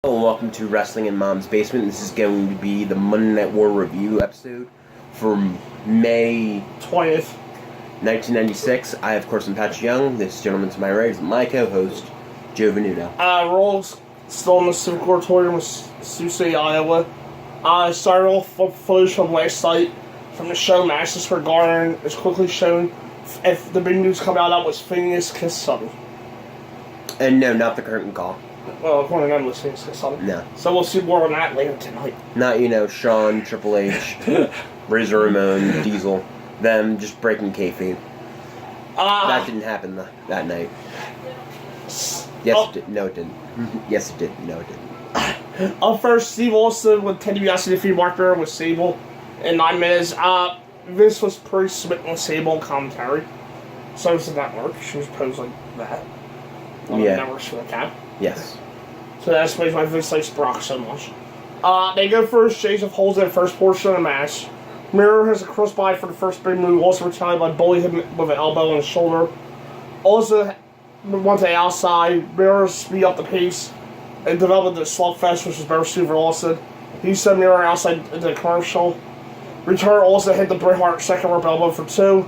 Hello and welcome to Wrestling in Mom's Basement. This is going to be the Monday Night War review episode for May 20th, 1996. I, of course, am Patrick Young. This gentleman to my right is my co-host, Joe Venuto. Rolls still in the Civic Auditorium with Sioux City, Iowa. Started off with footage from last night from the show Madison Square Garden. It's quickly shown if the big news coming out was Phineas Kiss Sonny. And no, not the curtain call. Well, according to them, it was Phineas Kiss Sonny. No. So we'll see more on that later tonight. Not, Shawn, Triple H, Razor Ramon, Diesel. Them just breaking kayfabe. That didn't happen that night. Yes, it did. No, it didn't. Yes, it did. No, it didn't. Up first, Steve Austin with Ted DiBiase defeated Mark Bear with Sable in 9 minutes. Vince was pretty smitten with Sable in commentary. So does the network. She was posing that. On the networks for the cap. Yes. So that explains why Vince likes Brock so much. They go for exchange of holds in the first portion of the match. Mirror has a crossbody for the first big move, also retaliated by Bully him with an elbow on his shoulder. Also went to the outside. Mirror speed up the pace and developed the slugfest, which was better suited for Austin. He sent Mirror outside into the commercial. Return also hit the Bret Hart second rope elbow for 2.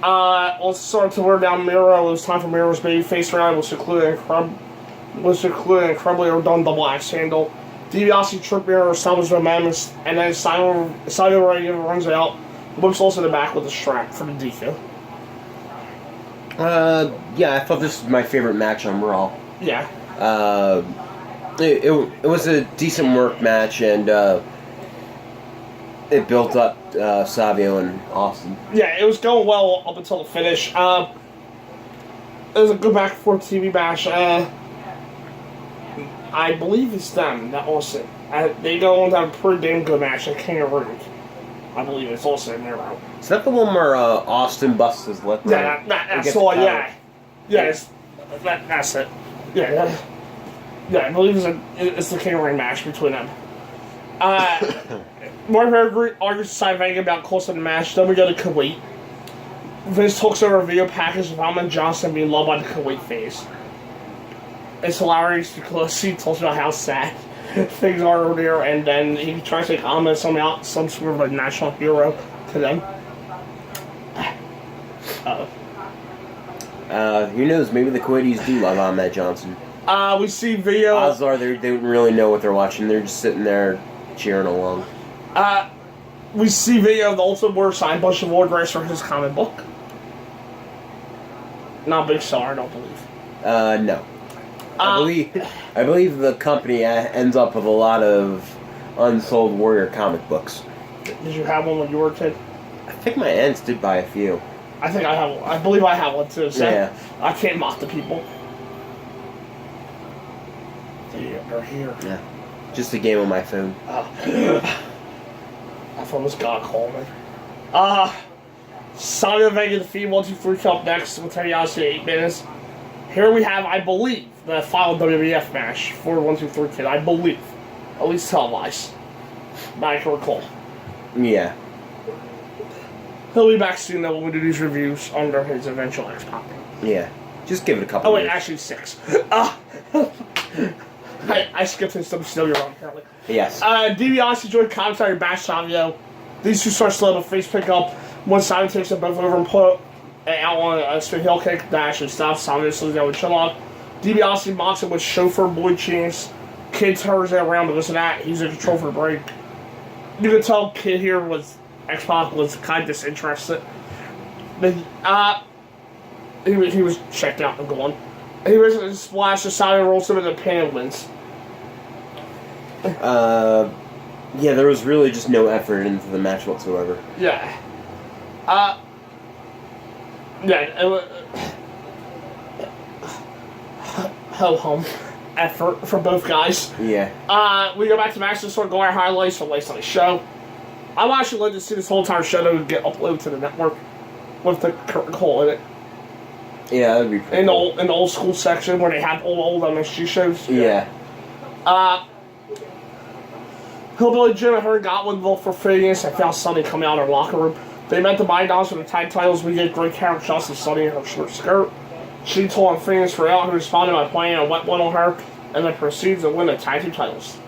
Also started to wear down Mirror. It was time for Mirror's babyface round, which included an incredibly overdone double axe handle. DiBiase tripped Mirror, salvaged momentum, and then Simon Reagan runs out. Whips also the back with a strap for the DQ. Yeah, I thought this was my favorite match on Raw. Yeah. It was a decent work match, and it built up Savio and Austin. Yeah, it was going well up until the finish. It was a good back and forth TV match. I believe it's them, that Austin. They go on to have a pretty damn good match at King of Ring. I believe it's also in their route. Is that the one where Austin busts his lip? Yeah, that's all, yeah. Yeah, that's it. Yeah, I believe it's the King of Ring match between them. Mark Bear argues to Cy Vega about costing the match. Then we go to Kuwait. Vince talks over a video package of Alman Johnson being loved by the Kuwait phase. It's hilarious because he talks about how sad things are over there, and then he tries to make Alman some sort of a national hero to them. Who knows? Maybe the Kuwaitis do love Ahmed Johnson. We see video. Odds are they don't really know what they're watching. They're just sitting there cheering along. We see video of the Ultimate Warrior signed bunch of autographs for his comic book. Not a big seller, I don't believe. No. I believe the company ends up with a lot of unsold Warrior comic books. Did you have one when you were a kid? I think my aunts did buy a few. I think I have one. I believe I have one too. So yeah. I can't mock the people. They're here. Yeah. Just a game on my phone. I thought it was God calling me. Simon Vega defeated 1, 2, 3 up next with Ted DiBiase 8 minutes. Here we have, I believe, the final WWF match for 1, 2, 3 Kid. I believe. At least televised. But I can recall. Yeah. He'll be back soon, though, when we do these reviews under his eventual X-Pac. Yeah. Just give it a couple Oh, wait, years. actually 6. I skipped his WCW run, apparently. Yes. DiBiase joined commentary bash Savio. These two start slow, but face pick up. One Savio takes them both over and put out on a spin heel kick that actually stops Savio, slows down with chin-lock. DiBiase mocks him with chauffeur boy chants. Kid turns it around to listen to that. He's in control for the break. You can tell Kid here was X-Pac was kind of disinterested. But, he was checked out and gone. He was a splash, the Savio rolls him in the pin and wins. Yeah, there was really just no effort into the match whatsoever. Yeah. Ho-hum effort from both guys. Yeah. We go back to Madison Square Garden highlights from last night's show. I'm actually glad to see this whole entire show that would get uploaded to the network with the curtain call in it. Yeah, that'd be pretty cool. In the old school section where they have old MSG shows. Yeah. Hillbilly Jim and her got one vote for Phineas and found Sonny coming out of her locker room. They met the buy-downs for the tag titles. We get great character shots of Sonny in her short skirt. She told Phineas for out, who responded by playing a wet one on her. and then proceeds to win the tag team titles.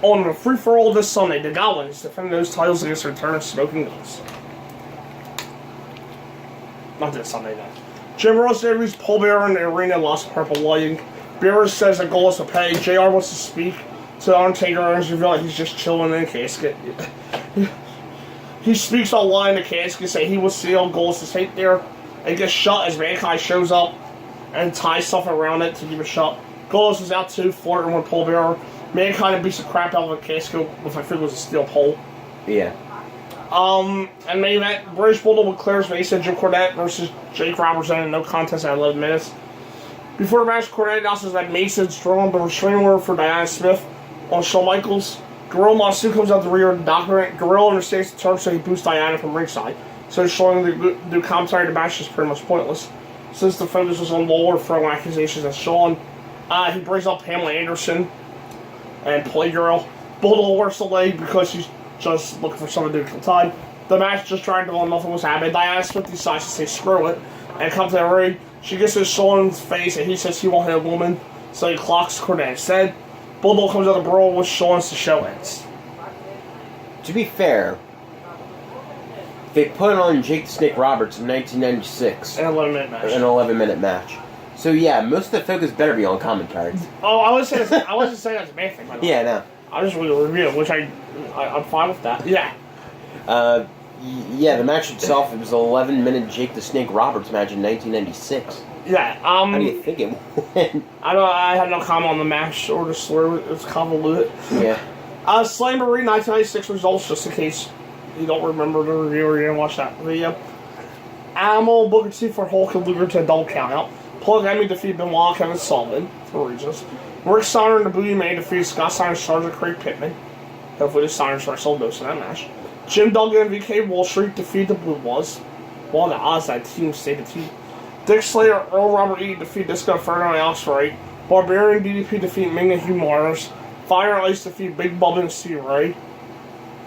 On the free-for-all this Sunday, the Goblins defend those titles against the return of Smoking Guns. Not this Sunday, though. Jim Ross interviews Paul Bearer in the arena, lost purple lighting. Bearer says the goal is to pay. JR wants to speak to the Undertaker and reveal like he's just chilling in a casket. He speaks online in the casket, saying he will seal goals to take there. It gets shut as Mankind shows up and ties stuff around it to keep it shut. Golos is out too, flirting with Paul Bearer. Mankind beats the crap out of a casket, which I think was a steel pole. Yeah. And main event, British Bulldog with Claire's Mason, Jim Cornette versus Jake Robertson in no contest at 11 minutes. Before the match, Cornette announces that Mason's throwing the restraining order for Diana Smith on Shawn Michaels. Gorilla Monsoon comes out the rear of the document. Gorilla understands the term, so he boosts Diana from ringside. So showing the commentary the match is pretty much pointless. Since the focus was on Lawler throwing accusations at Shawn, he brings up Pamela Anderson and Playgirl. Bulldog works the leg because she's just looking for someone to kill time. The match just dragged on, nothing was happening. Diana Smith decides to say screw it and come to the ring. She gets in Shawn's face and he says he won't hit a woman, so he clocks Cornette instead. Bulldog comes out of the brawl with Shawn as the show ends. To be fair, they put on Jake the Snake Roberts in 1996. An 11-minute match. An 11-minute match. So yeah, most of the focus better be on commentary. Oh, I wasn't saying that's a bad thing, by the way. Yeah, no. I just read a review, which I'm fine with that. Yeah. Yeah, the match itself, it was an 11-minute Jake the Snake Roberts match in 1996. Yeah, How do you think it went? I had no comment on the match or the story. It's convoluted. Yeah. Slamboree 1996 results, just in case you don't remember the review or you didn't watch that video. Animal Booker T for Hulk and Luger to a double countout. Plug Emmy defeated Benoit and Kevin Sullivan for reasons. Rick Steiner and the Booty Man defeated Scott Steiner's Sergeant Craig Pittman. Hopefully the Steiners wrestled most in that match. Jim Duggan and VK Wall Street defeated the Blue Bulls. Well, the odds that team stayed the team. Dick Slater, Earl Robert E. defeated Disco Inferno and Alex Wright. Barbarian DDP defeated Ming and Hugh Morris. Fire and Ice defeated Big Bubba and Steve Ray.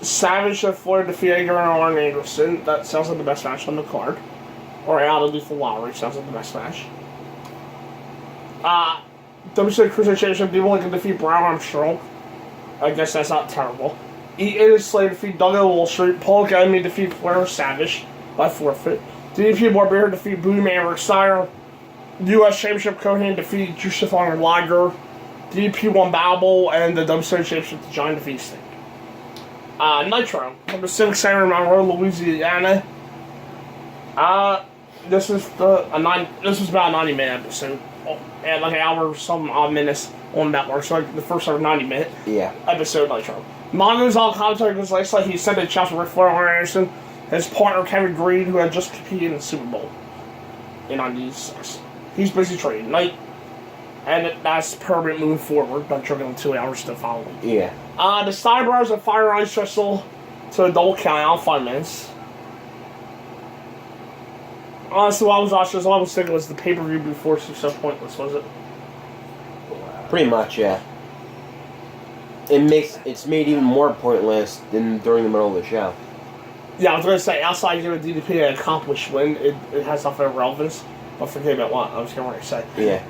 Savage and Flair defeated Edgar and Arn Anderson. That sounds like the best match on the card. Or out of Lethal Lottery sounds like the best match. WCW Cruiserweight Championship, Devil Lincoln defeat Brown Armstrong. I guess that's not terrible. E.A. and Slater defeat Doug at Wall Street. Paul Academy defeat Flair Savage by forfeit. DDP Barbarian defeat Booty Man Rick Steiner. U.S. Championship Conan defeat Justifying and Liger. DDP won Battle Bowl and the WCW Championship to Giant defeat Sting. Nitro from the Civic Center in Monroe, Louisiana. This was about a 90-minute episode. And like an hour or some odd minutes on network. So like the first 90-minute episode of Nitro. Mongo's on commentary because last night he sent a chat to Ric Flair and Arn Anderson, his partner Kevin Green, who had just competed in the Super Bowl in 96. He's busy training night, and that's permanent moving forward. Not drinking in 2 hours to follow. Yeah. The Steinbars and Fire and Ice wrestle to a double count out 5 minutes. Honestly, while I was watching this, all I was thinking was the pay-per-view before was so pointless, was it? Pretty much, yeah. It's made even more pointless than during the middle of the show. Yeah, I was going to say, outside of DDP an accomplished win, it has nothing of relevance. But forget about what I was going to say. Yeah.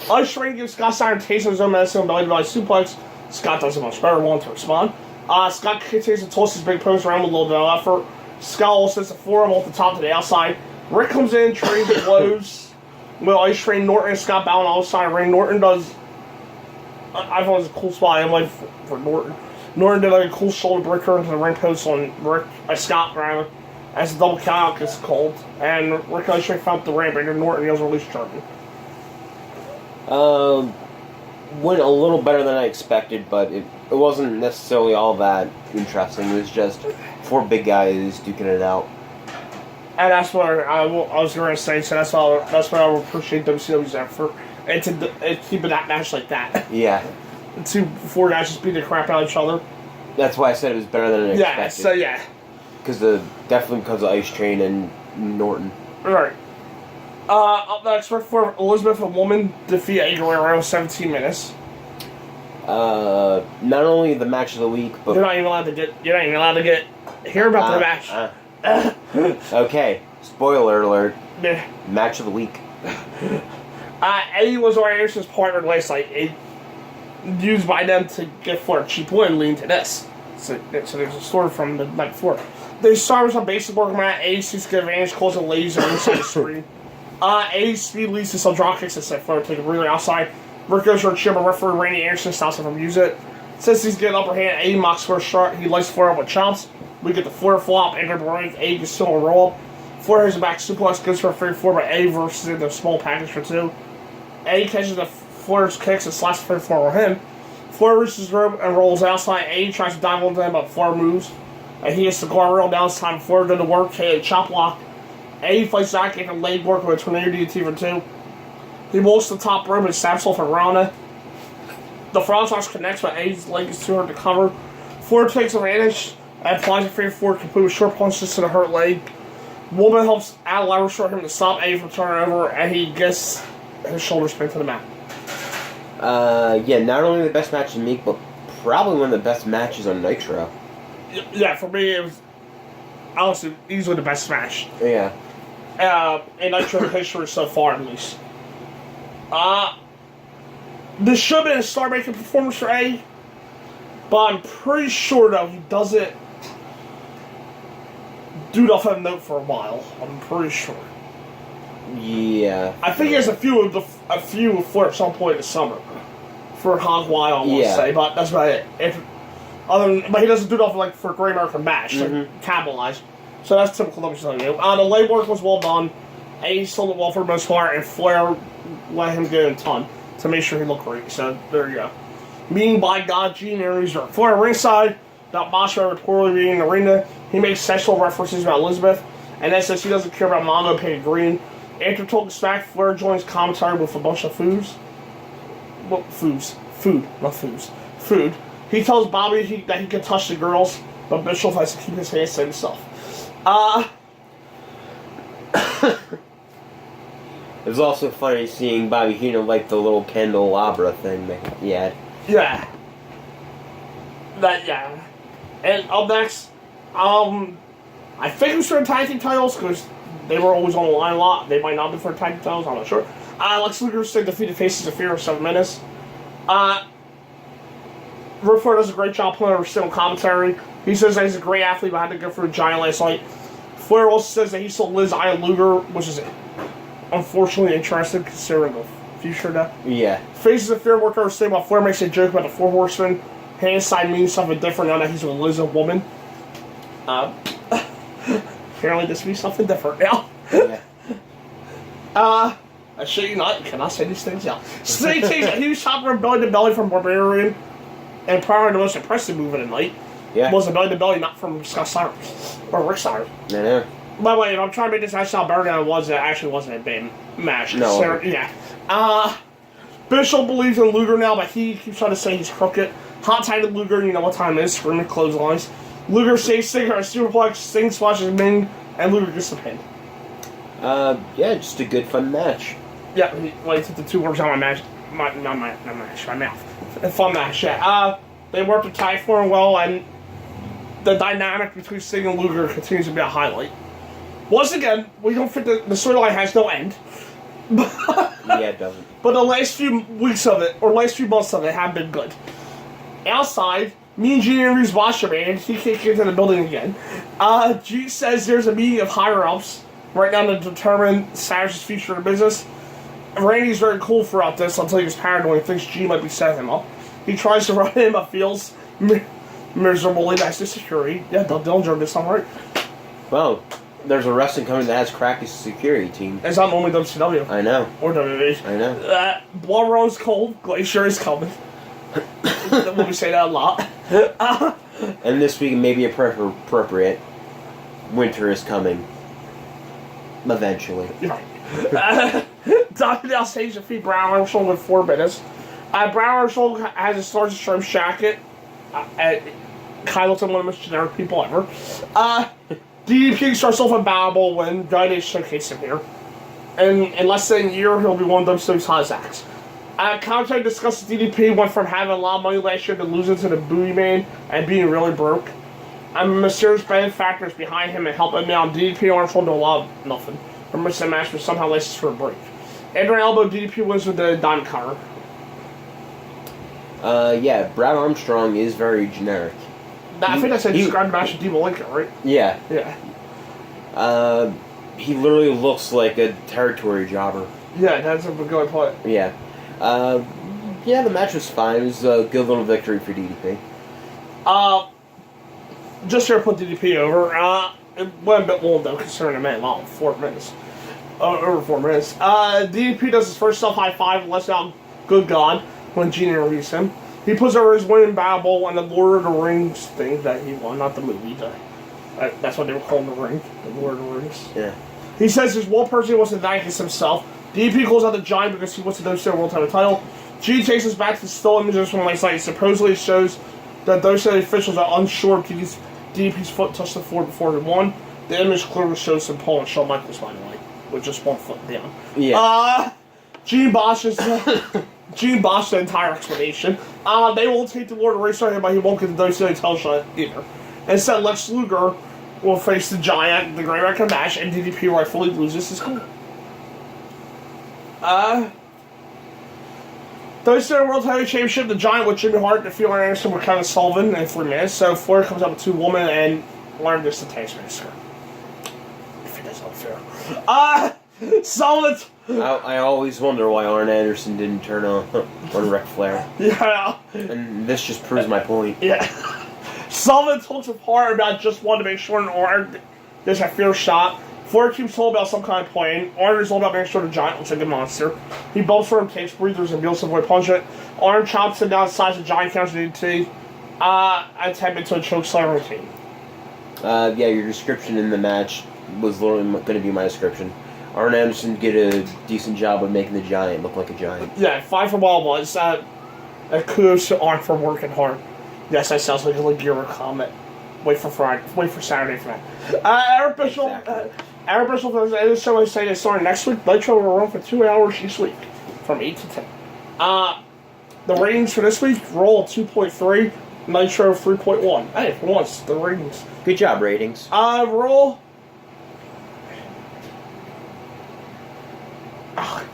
Ice Train gives Scott Steiner a taste of his own medicine belly to belly suplex. Scott does a much better one to respond. Scott continues to toss his big pose around with a little bit of effort. Scott also sets a forearm off the top to the outside. Rick comes in, trades the blows. With Ice Train, Norton and Scott bow on the outside of the ring. Norton does. I thought it was a cool spot. I'm like for Norton. Norton did like a cool shoulder breaker into the ring post on Scott rather, as the double count gets called. And Rick and Ice Train found the ramp, and Norton yells release Jordan. Went a little better than I expected, but it wasn't necessarily all that interesting. It was just 4 big guys duking it out. And that's what I was going to say. So that's what I would appreciate WCW's effort, and to keep that match like that. Yeah. 4 guys just beat the crap out of each other. That's why I said it was better than I expected. Yeah. So yeah. Definitely because of Ice Train and Norton. Right. Up next, for Elizabeth, a woman defeat Edgar Guerrero in 17 minutes. Not only the match of the week, but You're not even allowed to get hear about the match. Okay, spoiler alert. Yeah. Match of the week. Eddie was Arn Anderson's partner last night. It used by them to get Flair a cheap win, leading to this. So there's a story from the night before. They started with some basic work mat. Eddie sees to get advantage, calls a laser inside the screen. Eddie's speed leads to some drop kicks that set Flair take it really outside. Rick goes for a chair, but referee Randy Anderson stops him from using it. Since he's getting upper hand, Eddie mocks Flair's shot. He lights Flair up with chomps. We get the Flair flop, enter the ring. Eddie gets still a roll up. Flair has a back suplex, goes for a figure four, but Eddie versus in the small package for two. Eddie catches the Flair's kicks and slaps the figure four on him. Flair reaches the rope and rolls outside. Eddie tries to dive into him, but Flair moves. And he hits the guardrail down. It's time for Flair to do the work. Hey, chop block. Eddie fights back after leg work with a tornado DDT for two. He walks the top rope and snaps off a Rana. The frog toss connects, but Eddie's leg is too hard to cover. Flair takes advantage and applies a figure four, complete with short punches to the hurt leg. Woman helps add a leverage for him to stop Eddie from turning over, and he gets his shoulders pinned to the mat. Yeah, not only the best match in the week, but probably one of the best matches on Nitro. Yeah, for me, it was honestly easily the best match. Yeah. In Nitro history so far, at least. This should have been a star-making performance for Eddie, but I'm pretty sure, though, he doesn't do it off that note for a while. I'm pretty sure. Yeah. I think he has a few with Flair at some point in the summer. For a hog while, I want to say, but that's about it. But he doesn't do it off like for a Great American Bash, to capitalize. So that's typical WWE. The leg work was well done. Eddie sold it well for the most part, and Flair let him get a ton to make sure he looked great. So there you go. Meeting by God, Gene Aries or Flair ringside. About Boschman reportedly being in the arena. He makes sexual references about Elizabeth, and then says he doesn't care about Mongo painted green. After talking smack, Flair joins commentary with a bunch of foods. Well, food, not foods. Food. He tells Bobby that he can touch the girls, but Bischoff has to keep his hands to himself. It was also funny seeing Bobby Heenan like the little candelabra thing that he had. Yeah. Yeah. And up next, I think it was for the tag team titles, because they were always on the line a lot. They might not be for the tag team titles, I'm not sure. Lex Luger said defeated Faces of Fear in 7 minutes. Ric Flair does a great job playing over still commentary. He says that he's a great athlete, but had to go through a giant last night. Flair also says that he sold Liz Iron Luger, which is unfortunately interesting considering the future now. Yeah. Faces of Fear worked over saying while Flair makes a joke about the Four Horsemen. Hand side means something different now that he's with Liz, a woman. Apparently this means something different now. Yeah. I shit you not, you cannot say these things out. Snake takes a huge chop from belly to belly from Barbarian. And probably the most impressive move of the night was a belly to belly, not from Scott Steiner or Rick Steiner. I know. By the way, if I'm trying to make this match sound better than it was, it actually wasn't a bad match. No. So, yeah. Bishop believes in Luger now, but he keeps trying to say he's crooked. Hot tighted Luger, you know what time it is, screaming clotheslines. Luger saves Stinger, a superplex, Sting splashes Ming, and Luger gets the pin. Yeah, just a good fun match. Yeah, he took the 2 words out of my mouth. A fun match, yeah. They worked the tag for him well, and the dynamic between Sting and Luger continues to be a highlight. Once again, we don't think the storyline has no end. Yeah, it doesn't. But the last few weeks of it, or last few months of it, have been good. Outside, me and Gene Aries watch him, and he can't get into the building again. Gene says there's a meeting of higher-ups right now to determine Savage's future in business. Randy's very cool throughout this until he gets paranoid and thinks Gene might be setting him up. He tries to run him, but feels miserably. That's the security. Yeah, don't joke this time, right? Well, there's a wrestling company that has cracked his security team. It's not only WCW. I know. Or WWE. I know. Blood runs cold. Glacier is coming. We say that a lot. And this week may be appropriate. Winter is coming. Eventually. You're right. Dr. Dale saves defeat Brown Armstrong with 4 minutes. Brown Armstrong has a Sergeant Stripes jacket. Kind of looks like one of the most generic people ever. DDP starts off a battle when Guy showcase him here. And in less than a year, he'll be one of WWE's hottest acts. Commentary discusses DDP went from having a lot of money last year to losing to the Booty Man and being really broke. Mysterious benefactors behind him and helping him out. DDP Armstrong do a lot of nothing. Or missing a match, but somehow laces for a break. Under elbow, DDP wins with the diamond cover. Yeah, Brad Armstrong is very generic. I think that's how you described the match with Diva Lincoln, right? Yeah. Yeah. He literally looks like a territory jobber. Yeah, that's a good point. Yeah. Yeah, the match was fine. It was a good little victory for DDP. Just here to put DDP over. It went a bit long, though, considering the man long. 4 minutes. Over 4 minutes. DDP does his first self-high five and lets out Good God when Gene interviews him. He puts over his winning battle on the Lord of the Rings thing that he won, not the movie. That's what they were calling the ring. The Lord of the Rings. Yeah. He says there's one person he wants to thank is himself. DDP calls out the Giant because he wants to WCW World Title. Gene takes us back to the still images from last night. Supposedly shows that WCW officials are unsure if DDP's foot touched the floor before he won. The image clearly shows him pulling Shawn Michaels, by the way, with just 1 foot down. Yeah. Gene botches the entire explanation. They won't take the Lord of the Rings title, but he won't get the WCW title shot either. Instead, Lex Luger will face the Giant, the Great American match, and DDP rightfully loses his cool. WCW World Heavyweight Championship, the Giant with Jimmy Hart defeated Arn Anderson with Kevin Sullivan in 3 minutes. So Flair comes up with 2 women and Arn gets the Taskmaster. If it is unfair. Sullivan. I always wonder why Arn Anderson didn't turn on Ric Flair. Yeah. And this just proves my point. Yeah. Sullivan talks with Hart about just wanting to make sure Arn there's a fair shot. Flair keeps told about some kind of plan. Arn is all about making sure the Giant looks like a monster. He bumps for him, takes breathers, and deals to avoid punch it. Arn chops him down the sides of Giant counters DDT. I tap into a choke slam routine. Yeah, your description in the match was literally going to be my description. Arn Anderson did a decent job of making the Giant look like a giant. Yeah, 5 from Wild Ones. Kudos to Arn for working hard. Yes, that sounds like a Ligura comment. Wait for Saturday for that. Eric Bischoff. Exactly. Eric Bischoff is so saying it's starting next week. Nitro will run for 2 hours each week, from 8 to 10. The ratings for this week: Raw 2.3, Nitro 3.1. Hey, for once, the ratings. Good job, ratings. Raw.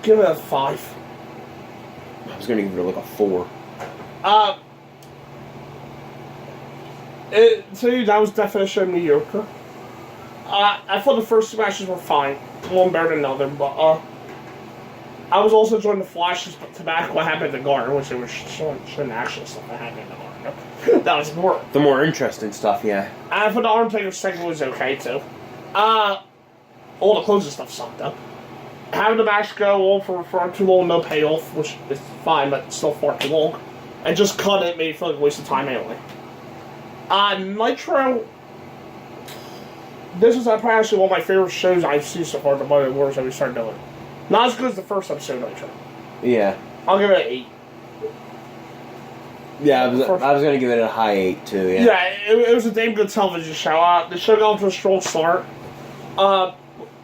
Give it a 5. I was going to give it like a 4. That was definition mediocre. I thought the first 2 matches were fine. One better than another, but I was also enjoying the flashes to back what happened in the Garden, which they were showing actual stuff that happened in the Garden. That was more. The more interesting stuff, yeah. I thought the Arm Taker segment was okay, too. All the closing stuff sucked, though. Having the match go on for far too long, no payoff, which is fine, but still far too long. And just cut it, made it feel like a waste of time anyway. Nitro. This is actually one of my favorite shows I've seen so far, the Monday Wars that we started doing. Not as good as the first episode of Nitro. Yeah. I'll give it an 8. Yeah, I was going to give it a high 8, too, yeah. Yeah, it was a damn good television show. The show got off to a strong start.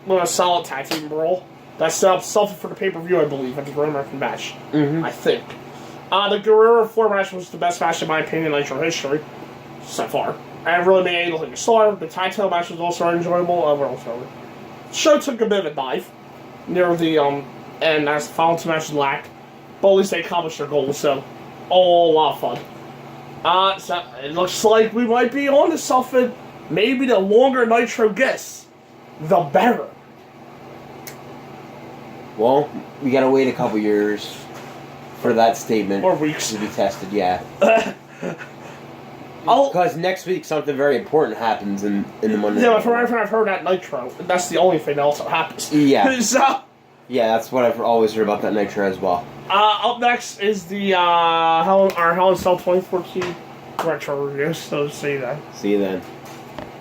With a solid tag team brawl. That set up something for the pay-per-view, I believe, at the Great American match. Mm-hmm. I think. The Guerrero 4 match was the best match, in my opinion, in Nitro history. So far. I really made anything like a star. The tag title match was also enjoyable. The show took a bit of a dive near the end as the final 2 matches lacked. But at least they accomplished their goal, so a lot of fun. So it looks like we might be on to something. Maybe the longer Nitro gets, the better. Well, we gotta wait a couple years for that statement. Or weeks. To be tested, yeah. Because next week something very important happens in the Monday. Yeah, from everything I've heard at Nitro, that's the only thing that also happens. Yeah. So, yeah, that's what I've always heard about that Nitro as well. Up next is the Hell in Cell 2014 retro review. So see you then. See you then.